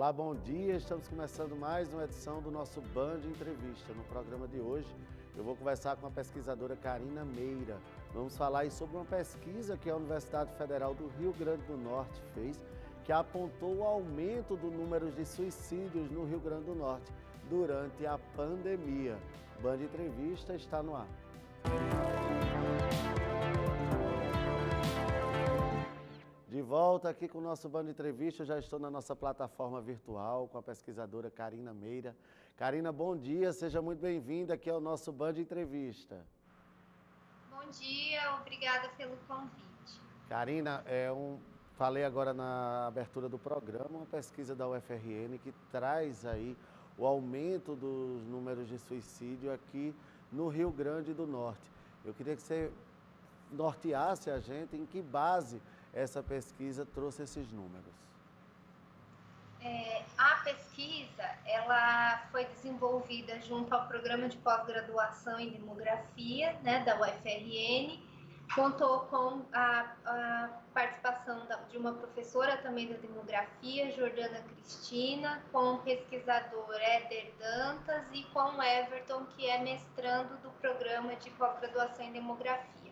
Olá, bom dia. Estamos começando mais uma edição do nosso Band Entrevista. No programa de hoje, eu vou conversar com a pesquisadora Carina Meira. Vamos falar aí sobre uma pesquisa que a Universidade Federal do Rio Grande do Norte fez, que apontou o aumento do número de suicídios no Rio Grande do Norte durante a pandemia. Band Entrevista está no ar. De volta aqui com o nosso Band Entrevista, eu já estou na nossa plataforma virtual com a pesquisadora Carina Meira. Carina, bom dia, seja muito bem-vinda aqui ao nosso Band Entrevista. Bom dia, obrigada pelo convite. Carina, falei agora na abertura do programa, uma pesquisa da UFRN que traz aí o aumento dos números de suicídio aqui no Rio Grande do Norte. Eu queria que você norteasse a gente em que base essa pesquisa trouxe esses números. A pesquisa ela foi desenvolvida junto ao Programa de Pós-Graduação em Demografia, da UFRN, contou com a participação de uma professora também da demografia, Jordana Cristina, com o pesquisador Éder Dantas e com o Everton, que é mestrando do Programa de Pós-Graduação em Demografia.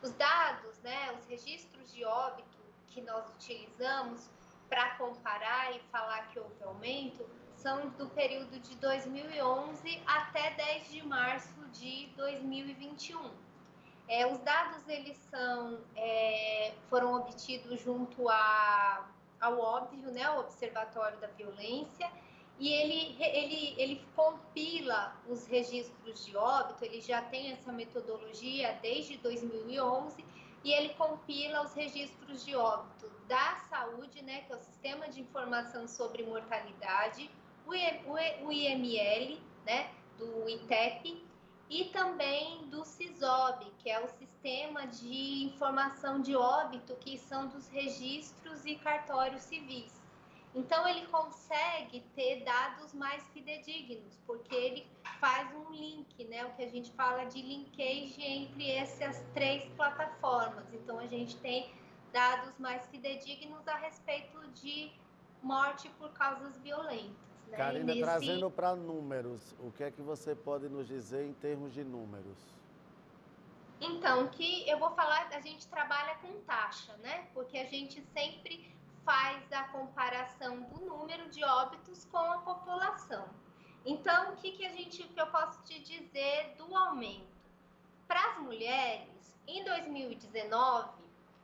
Os dados, os registros de óbito que nós utilizamos para comparar e falar que houve aumento são do período de 2011 até 10 de março de 2021. Os dados eles foram obtidos junto ao óbvio, o Observatório da Violência, e ele compila os registros de óbito. Ele já tem essa metodologia desde 2011 e ele compila os registros de óbito da saúde, que é o Sistema de Informação sobre Mortalidade, o IML, do ITEP, e também do CISOB, que é o Sistema de Informação de Óbito, que são dos registros e cartórios civis. Então, ele consegue ter dados mais fidedignos, porque ele faz um link, o que a gente fala de linkage entre essas três plataformas. Então, a gente tem dados mais fidedignos a respeito de morte por causas violentas. Carina, trazendo para números, o que é que você pode nos dizer em termos de números? Então, que eu vou falar, a gente trabalha com taxa, porque a gente sempre faz a comparação do número de óbitos com a população. Então, o que eu posso te dizer do aumento? Para as mulheres, em 2019,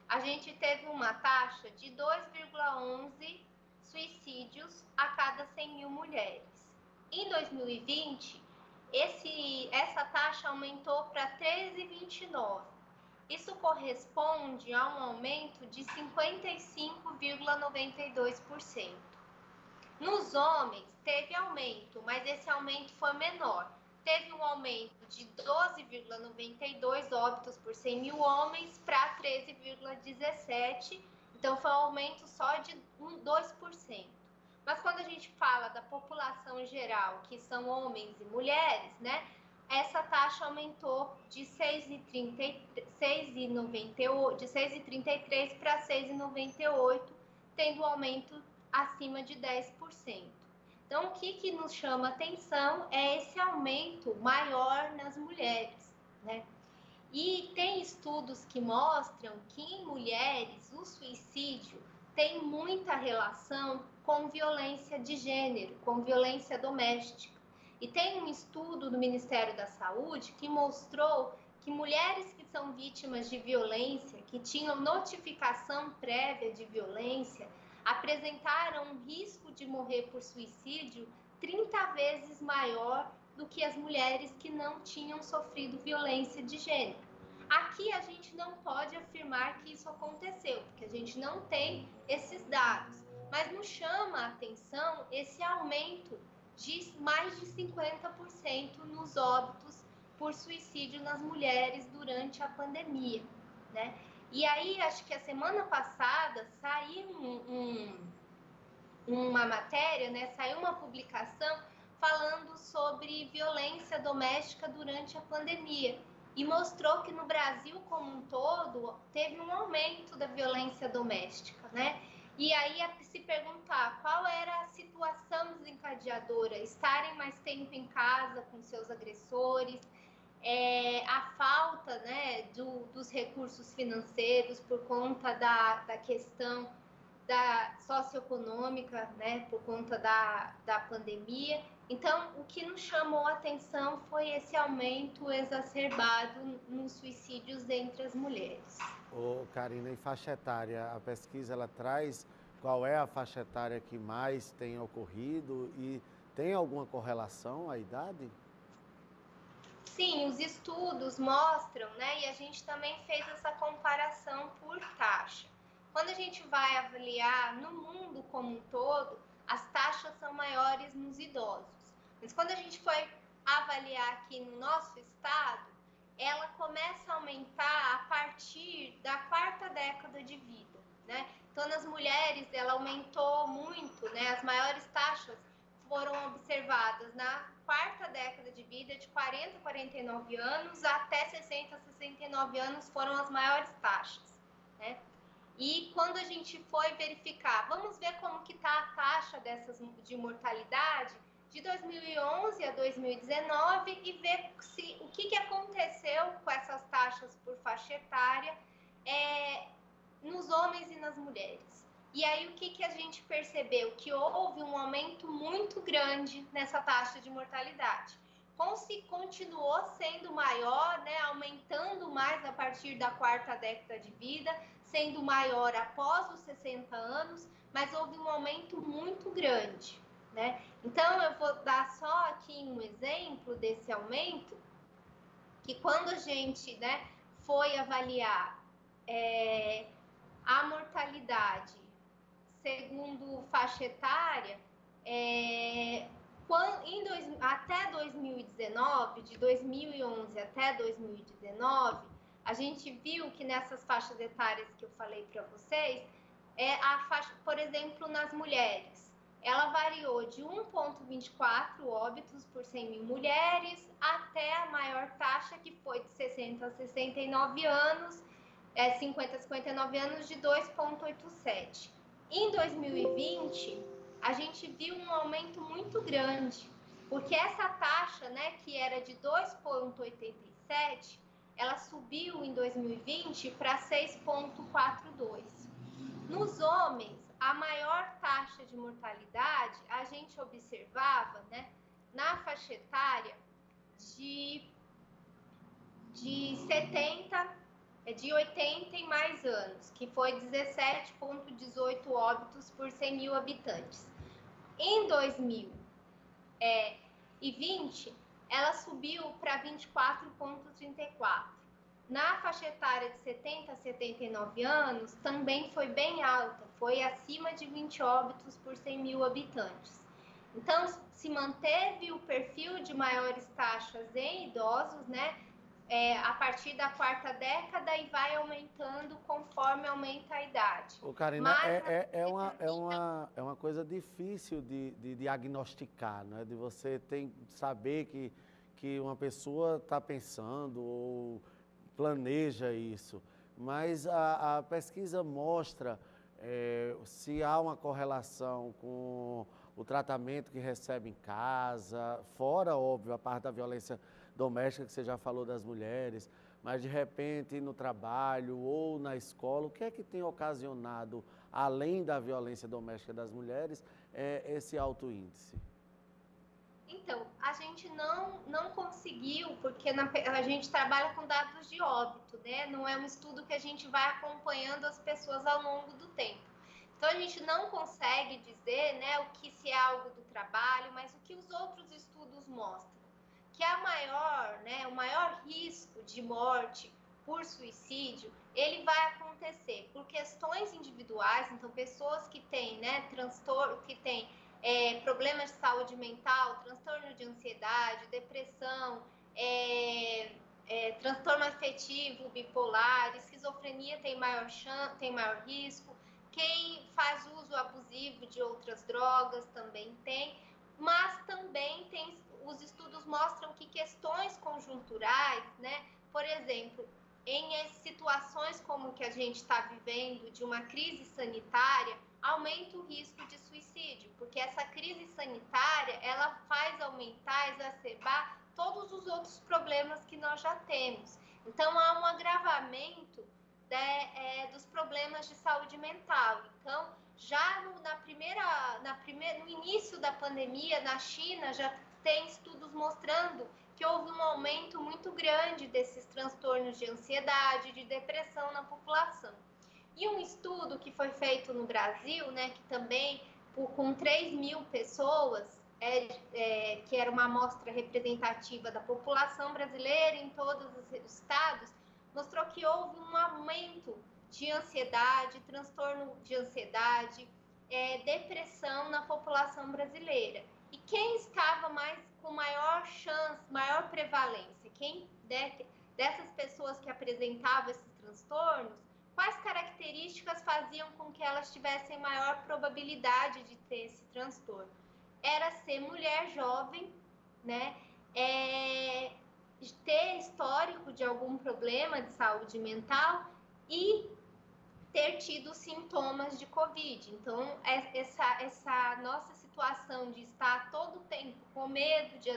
a gente teve uma taxa de 2,11 suicídios a cada 100 mil mulheres. Em 2020, essa taxa aumentou para 13,29. Isso corresponde a um aumento de 55,92%. Nos homens, teve aumento, mas esse aumento foi menor. Teve um aumento de 12,92 óbitos por 100 mil homens para 13,17. Então, foi um aumento só de 2%. Mas quando a gente fala da população geral, que são homens e mulheres, essa taxa aumentou de 6,33 para 6,98, tendo um aumento acima de 10%. Então, o que nos chama atenção é esse aumento maior nas mulheres, E tem estudos que mostram que em mulheres o suicídio tem muita relação com violência de gênero, com violência doméstica. E tem um estudo do Ministério da Saúde que mostrou que mulheres que são vítimas de violência, que tinham notificação prévia de violência, apresentaram um risco de morrer por suicídio 30 vezes maior do que as mulheres que não tinham sofrido violência de gênero. Aqui a gente não pode afirmar que isso aconteceu, porque a gente não tem esses dados, mas nos chama a atenção esse aumento de mais de 50% nos óbitos por suicídio nas mulheres durante a pandemia, E aí, acho que a semana passada saiu uma matéria, saiu uma publicação falando sobre violência doméstica durante a pandemia e mostrou que no Brasil como um todo teve um aumento da violência doméstica, E aí se perguntar qual era a situação desencadeadora, estarem mais tempo em casa com seus agressores, a falta, né, dos recursos financeiros por conta da questão da socioeconômica, né, por conta da pandemia. Então, o que nos chamou a atenção foi esse aumento exacerbado nos suicídios entre as mulheres. Ô, Karina, em faixa etária, a pesquisa ela traz qual é a faixa etária que mais tem ocorrido e tem alguma correlação à idade? Sim, os estudos mostram, né, e a gente também fez essa comparação por taxa. Quando a gente vai avaliar no mundo como um todo, as taxas são maiores nos idosos. Mas quando a gente foi avaliar aqui no nosso estado, ela começa a aumentar a partir da 4ª década de vida, né? Então, nas mulheres, ela aumentou muito, né? As maiores taxas foram observadas na 4ª década de vida, de 40 a 49 anos, até 60 a 69 anos foram as maiores taxas, né? E quando a gente foi verificar, vamos ver como que está a taxa de mortalidade de 2011 a 2019 e ver o que aconteceu com essas taxas por faixa etária nos homens e nas mulheres. E aí o que a gente percebeu? Que houve um aumento muito grande nessa taxa de mortalidade. Continuou sendo maior, né, aumentando mais a partir da 4ª década de vida, sendo maior após os 60 anos, mas houve um aumento muito grande, né? Então, eu vou dar só aqui um exemplo desse aumento, que quando a gente, né, foi avaliar a mortalidade segundo faixa etária, até 2019, de 2011 até 2019, a gente viu que nessas faixas etárias que eu falei para vocês, a faixa, por exemplo, nas mulheres, ela variou de 1,24 óbitos por 100 mil mulheres até a maior taxa, que foi de 60 a 69 anos, 50 a 59 anos, de 2,87. Em 2020, a gente viu um aumento muito grande, porque essa taxa, né, que era de 2,87, ela subiu em 2020 para 6,42. Nos homens, a maior taxa de mortalidade a gente observava, né, na faixa etária de 80 e mais anos, que foi 17,18 óbitos por 100 mil habitantes. Em 2020, ela subiu para 24,34. Na faixa etária de 70 a 79 anos, também foi bem alta, foi acima de 20 óbitos por 100 mil habitantes. Então, se manteve o perfil de maiores taxas em idosos, né? A partir da 4ª década e vai aumentando conforme aumenta a idade. Ô, Karina, é uma coisa difícil de diagnosticar, né? De você saber que uma pessoa está pensando ou planeja isso. Mas a pesquisa mostra se há uma correlação com o tratamento que recebe em casa, fora, óbvio, a parte da violência doméstica que você já falou das mulheres, mas de repente no trabalho ou na escola, o que é que tem ocasionado, além da violência doméstica das mulheres, esse alto índice? Então, a gente não conseguiu, porque a gente trabalha com dados de óbito, né? Não é um estudo que a gente vai acompanhando as pessoas ao longo do tempo. Então, a gente não consegue dizer, né, se é algo do trabalho, mas o que os outros estudos mostram. Que o maior risco de morte por suicídio, ele vai acontecer por questões individuais, então pessoas que têm, né, transtorno, que têm problemas de saúde mental, transtorno de ansiedade, depressão, transtorno afetivo, bipolar, esquizofrenia tem maior risco, quem faz uso abusivo de outras drogas também tem, mas também os estudos mostram que questões conjunturais, né, por exemplo, em situações como que a gente está vivendo, de uma crise sanitária, aumenta o risco de suicídio, porque essa crise sanitária, ela faz aumentar, exacerbar todos os outros problemas que nós já temos. Então, há um agravamento dos problemas de saúde mental. Então, já no início da pandemia, na China, já tem estudos mostrando que houve um aumento muito grande desses transtornos de ansiedade, de depressão na população. E um estudo que foi feito no Brasil, né, que também com 3.000 pessoas, que era uma amostra representativa da população brasileira em todos os estados, mostrou que houve um aumento de ansiedade, transtorno de ansiedade, depressão na população brasileira. E quem estava com maior chance, maior prevalência, dessas pessoas que apresentavam esses transtornos, quais características faziam com que elas tivessem maior probabilidade de ter esse transtorno? Era ser mulher jovem, né? Ter histórico de algum problema de saúde mental e ter tido sintomas de Covid. Então, essa nossa situação de estar todo o tempo com medo de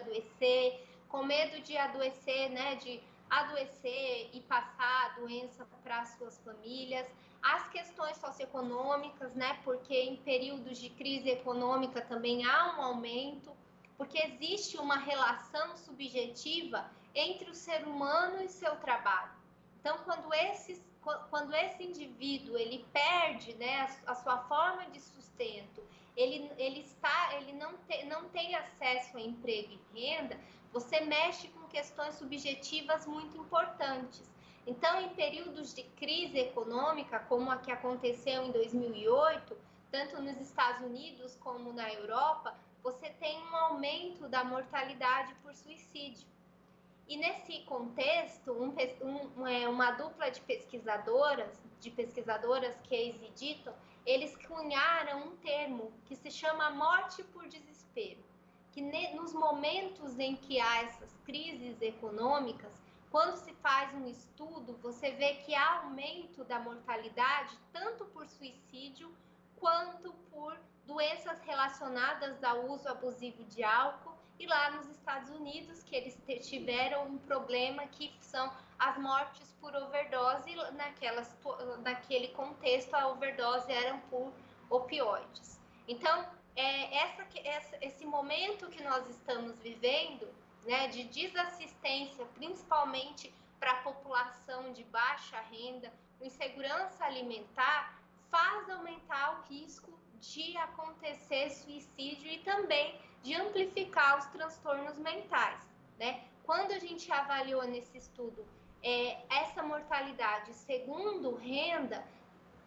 adoecer, né, de adoecer e passar a doença para as suas famílias, as questões socioeconômicas, né, porque em períodos de crise econômica também há um aumento, porque existe uma relação subjetiva entre o ser humano e seu trabalho. Então, quando esse indivíduo ele perde, né, a sua forma de sustento, ele não tem acesso a emprego e renda, você mexe com questões subjetivas muito importantes. Então, em períodos de crise econômica, como a que aconteceu em 2008, tanto nos Estados Unidos como na Europa, você tem um aumento da mortalidade por suicídio. E nesse contexto, uma dupla de pesquisadoras, Case e Ditton, eles cunharam um termo que se chama morte por desespero, que nos momentos em que há essas crises econômicas, quando se faz um estudo, você vê que há aumento da mortalidade, tanto por suicídio, quanto por doenças relacionadas ao uso abusivo de álcool, e lá nos Estados Unidos, que eles tiveram um problema que são as mortes por overdose, naquele contexto a overdose eram por opioides. Então, esse momento que nós estamos vivendo, né, de desassistência, principalmente para a população de baixa renda, insegurança alimentar, faz aumentar o risco de acontecer suicídio e também de amplificar os transtornos mentais, né? Quando a gente avaliou nesse estudo essa mortalidade segundo renda,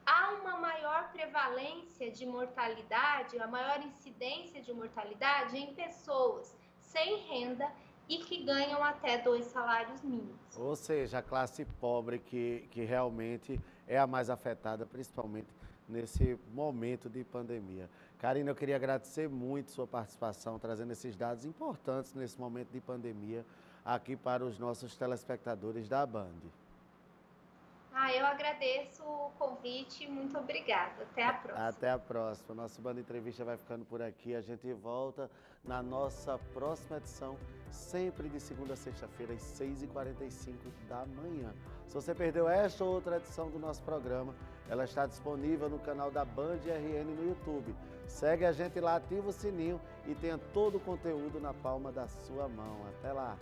há uma maior prevalência de mortalidade, a maior incidência de mortalidade em pessoas sem renda e que ganham até 2 salários mínimos. Ou seja, a classe pobre que realmente é a mais afetada, principalmente nesse momento de pandemia. Karina, eu queria agradecer muito sua participação, trazendo esses dados importantes nesse momento de pandemia aqui para os nossos telespectadores da Band. Eu agradeço o convite, muito obrigada. Até a próxima. Até a próxima. Nosso Band Entrevista vai ficando por aqui. A gente volta na nossa próxima edição, sempre de segunda a sexta-feira, às 6h45 da manhã. Se você perdeu esta ou outra edição do nosso programa, ela está disponível no canal da Band RN no YouTube. Segue a gente lá, ativa o sininho e tenha todo o conteúdo na palma da sua mão. Até lá!